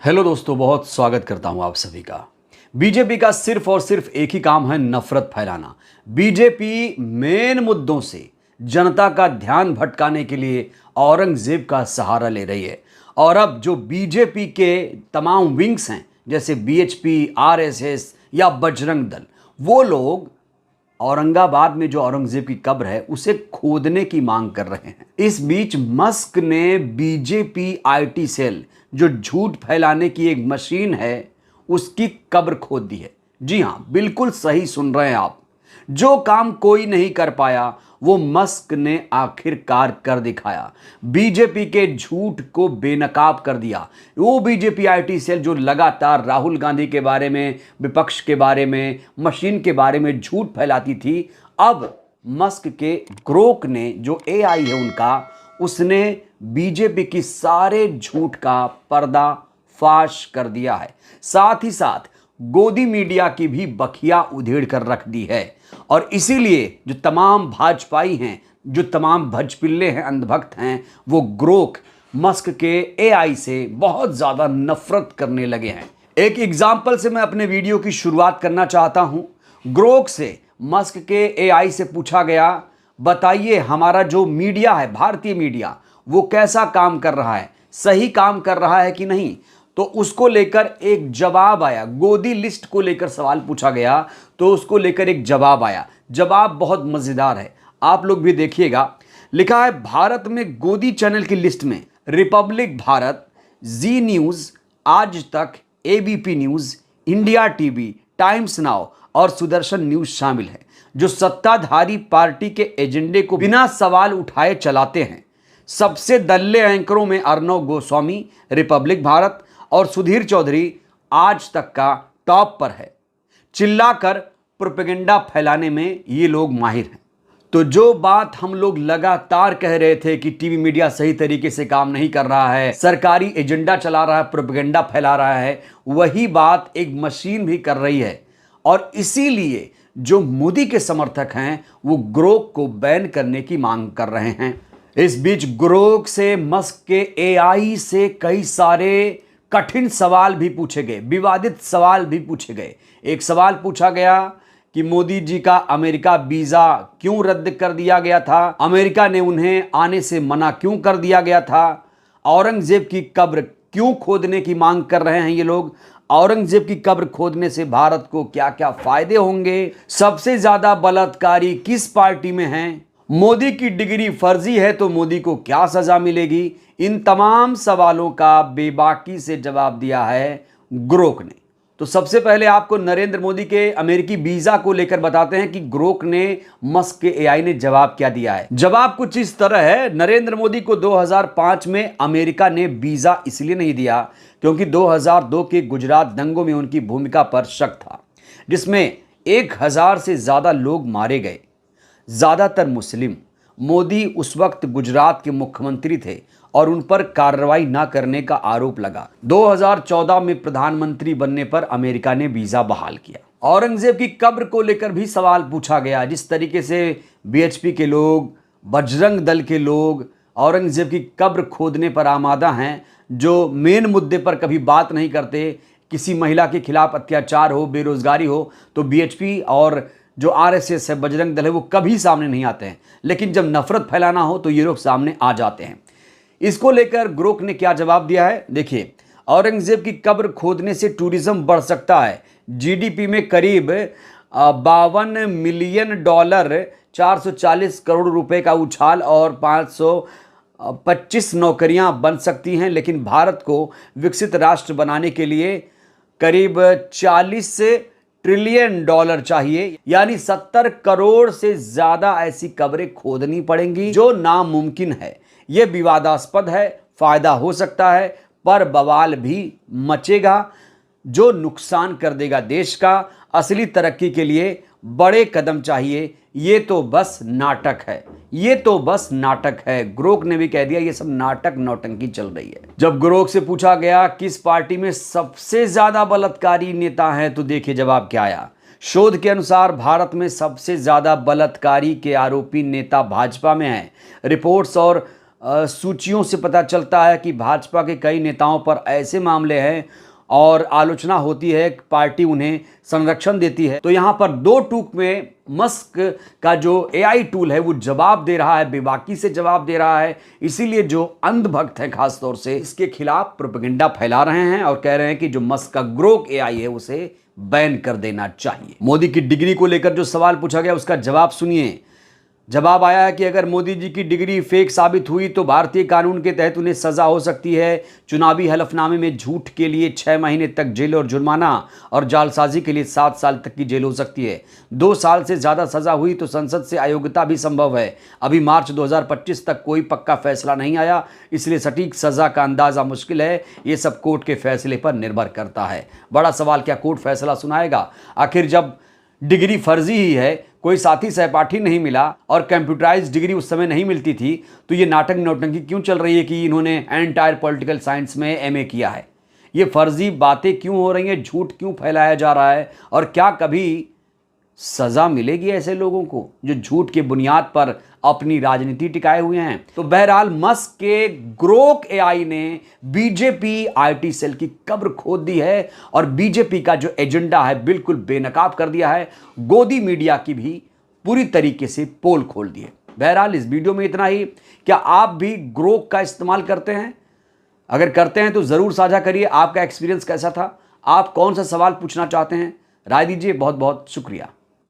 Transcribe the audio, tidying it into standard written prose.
Hello दोस्तों, बहुत स्वागत करता हूं आप सभी का। बीजेपी का सिर्फ और सिर्फ एक ही काम है, नफरत फैलाना। बीजेपी मेन मुद्दों से जनता का ध्यान भटकाने के लिए औरंगजेब का सहारा ले रही है। और अब जो बीजेपी के तमाम विंग्स हैं, जैसे बीएचपी, आरएसएस या बजरंग दल, वो लोग औरंगाबाद में जो औरंगजेब की कब्र है उसे खोदने की मांग कर रहे हैं। इस बीच मस्क ने बीजेपी आईटी सेल, जो झूठ फैलाने की एक मशीन है, उसकी कब्र खोद दी है। जी हां, बिल्कुल सही सुन रहे हैं आप। जो काम कोई नहीं कर पाया वो मस्क ने आखिरकार कर दिखाया। बीजेपी के झूठ को बेनकाब कर दिया। वो बीजेपी आईटी सेल जो लगातार राहुल गांधी के बारे में, विपक्ष के बारे में, मशीन के बारे में झूठ फैलाती थी, अब मस्क के ग्रोक ने, जो एआई है उनका, उसने बीजेपी की सारे झूठ का पर्दाफाश कर दिया है। साथ ही साथ गोदी मीडिया की भी बखिया उधेड़ कर रख दी है। और इसीलिए जो तमाम भाजपाई हैं, जो तमाम भजपिल्ले हैं, अंधभक्त हैं, वो ग्रोक मस्क के एआई से बहुत ज्यादा नफरत करने लगे हैं। एक एग्जाम्पल से मैं अपने वीडियो की शुरुआत करना चाहता हूं। ग्रोक से मस्क के एआई से पूछा गया, बताइए हमारा जो मीडिया है, भारतीय मीडिया, वो कैसा काम कर रहा है, सही काम कर रहा है कि नहीं। तो उसको लेकर एक जवाब आया। गोदी लिस्ट को लेकर सवाल पूछा गया तो उसको लेकर एक जवाब आया। जवाब बहुत मजेदार है, आप लोग भी देखिएगा। लिखा है, भारत में गोदी चैनल की लिस्ट में रिपब्लिक भारत, जी न्यूज, आज तक, ABP news, India TV, times now और सुदर्शन न्यूज शामिल है, जो सत्ताधारी पार्टी के एजेंडे को बिना सवाल उठाए चलाते हैं। सबसे दल्ले एंकरों में अर्नव गोस्वामी रिपब्लिक भारत और सुधीर चौधरी आज तक का टॉप पर है। चिल्लाकर प्रोपेगेंडा फैलाने में ये लोग माहिर हैं। तो जो बात हम लोग लगातार कह रहे थे कि टीवी मीडिया सही तरीके से काम नहीं कर रहा है, सरकारी एजेंडा चला रहा है, प्रोपेगेंडा फैला रहा है, वही बात एक मशीन भी कर रही है। और इसीलिए जो मोदी के समर्थक हैं वो ग्रोक को बैन करने की मांग कर रहे हैं। इस बीच ग्रोक से मस्क के एआई से कई सारे कठिन सवाल भी पूछे गए, विवादित सवाल भी पूछे गए। एक सवाल पूछा गया कि मोदी जी का अमेरिका वीजा क्यों रद्द कर दिया गया था, अमेरिका ने उन्हें आने से मना क्यों कर दिया गया था, औरंगजेब की कब्र क्यों खोदने की मांग कर रहे हैं ये लोग, औरंगजेब की कब्र खोदने से भारत को क्या क्या फायदे होंगे, सबसे ज्यादा बलात्कारी किस पार्टी में हैं, मोदी की डिग्री फर्जी है तो मोदी को क्या सजा मिलेगी। इन तमाम सवालों का बेबाकी से जवाब दिया है ग्रोक ने। तो सबसे पहले आपको नरेंद्र मोदी के अमेरिकी वीजा को लेकर बताते हैं कि ग्रोक ने, मस्क के एआई ने जवाब क्या दिया है। जवाब कुछ इस तरह है, नरेंद्र मोदी को 2005 में अमेरिका ने वीजा इसलिए नहीं दिया क्योंकि 2002 के गुजरात दंगों में उनकी भूमिका पर शक था, जिसमें 1000 से ज्यादा लोग मारे गए, ज्यादातर मुस्लिम। मोदी उस वक्त गुजरात के मुख्यमंत्री थे और उन पर कार्रवाई न करने का आरोप लगा। 2014 में प्रधानमंत्री बनने पर अमेरिका ने वीजा बहाल किया। औरंगजेब की कब्र को लेकर भी सवाल पूछा गया। जिस तरीके से बीएचपी के लोग, बजरंग दल के लोग औरंगजेब की कब्र खोदने पर आमादा हैं, जो मेन मुद्दे पर कभी बात नहीं करते, किसी महिला के खिलाफ अत्याचार हो, बेरोजगारी हो, तो बीएचपी और जो आरएसएस है, बजरंग दल है, वो कभी सामने नहीं आते हैं। लेकिन जब नफरत फैलाना हो तो ये लोग सामने आ जाते हैं। इसको लेकर ग्रोक ने क्या जवाब दिया है, देखिए। औरंगजेब की कब्र खोदने से टूरिज्म बढ़ सकता है, जीडीपी में करीब 52 मिलियन डॉलर, 440 करोड़ रुपए का उछाल और 525 नौकरियां बन सकती हैं। लेकिन भारत को विकसित राष्ट्र बनाने के लिए करीब 40 ट्रिलियन डॉलर चाहिए, यानी 70 करोड़ से ज्यादा ऐसी कब्रें खोदनी पड़ेंगी, जो नामुमकिन है। यह विवादास्पद है, फायदा हो सकता है पर बवाल भी मचेगा, जो नुकसान कर देगा देश का। असली तरक्की के लिए बड़े कदम चाहिए। ये तो बस नाटक है, ये तो बस नाटक है। ग्रोक ने भी कह दिया ये सब नाटक, नौटंकी चल रही है। जब ग्रोक से पूछा गया किस पार्टी में सबसे ज्यादा बलात्कारी नेता हैं, तो देखिए जवाब क्या आया। शोध के अनुसार भारत में सबसे ज्यादा बलात्कारी के आरोपी नेता भाजपा में हैं। रिपोर्ट्स और सूचियों से पता चलता है कि भाजपा के कई नेताओं पर ऐसे मामले हैं और आलोचना होती है, पार्टी उन्हें संरक्षण देती है। तो यहाँ पर दो टूक में मस्क का जो एआई टूल है वो जवाब दे रहा है, बेबाकी से जवाब दे रहा है। इसीलिए जो अंधभक्त हैं खासतौर से इसके खिलाफ प्रोपेगेंडा फैला रहे हैं और कह रहे हैं कि जो मस्क का ग्रोक एआई है उसे बैन कर देना चाहिए। मोदी की डिग्री को लेकर जो सवाल पूछा गया उसका जवाब सुनिए। जवाब आया है कि अगर मोदी जी की डिग्री फेक साबित हुई तो भारतीय कानून के तहत उन्हें सजा हो सकती है। चुनावी हलफनामे में झूठ के लिए 6 महीने तक जेल और जुर्माना और जालसाजी के लिए 7 साल तक की जेल हो सकती है। 2 साल से ज़्यादा सजा हुई तो संसद से अयोग्यता भी संभव है। अभी मार्च 2025 तक कोई पक्का फैसला नहीं आया, इसलिए सटीक सजा का अंदाज़ा मुश्किल है। ये सब कोर्ट के फैसले पर निर्भर करता है। बड़ा सवाल, क्या कोर्ट फैसला सुनाएगा? आखिर जब डिग्री फर्जी ही है, कोई साथी सहपाठी नहीं मिला और कंप्यूटराइज डिग्री उस समय नहीं मिलती थी, तो ये नाटक नौटंकी क्यों चल रही है कि इन्होंने एंटायर पॉलिटिकल साइंस में एमए किया है? ये फर्जी बातें क्यों हो रही हैं? झूठ क्यों फैलाया जा रहा है? और क्या कभी सजा मिलेगी ऐसे लोगों को जो झूठ के बुनियाद पर अपनी राजनीति टिकाए हुए हैं? तो बहरहाल मस्क के ग्रोक एआई ने बीजेपी आईटी सेल की कब्र खोद दी है और बीजेपी का जो एजेंडा है बिल्कुल बेनकाब कर दिया है। गोदी मीडिया की भी पूरी तरीके से पोल खोल दी है। बहरहाल इस वीडियो में इतना ही। क्या आप भी ग्रोक का इस्तेमाल करते हैं? अगर करते हैं तो ज़रूर साझा करिए। आपका एक्सपीरियंस कैसा था? आप कौन सा सवाल पूछना चाहते हैं? राय दीजिए। बहुत बहुत शुक्रिया।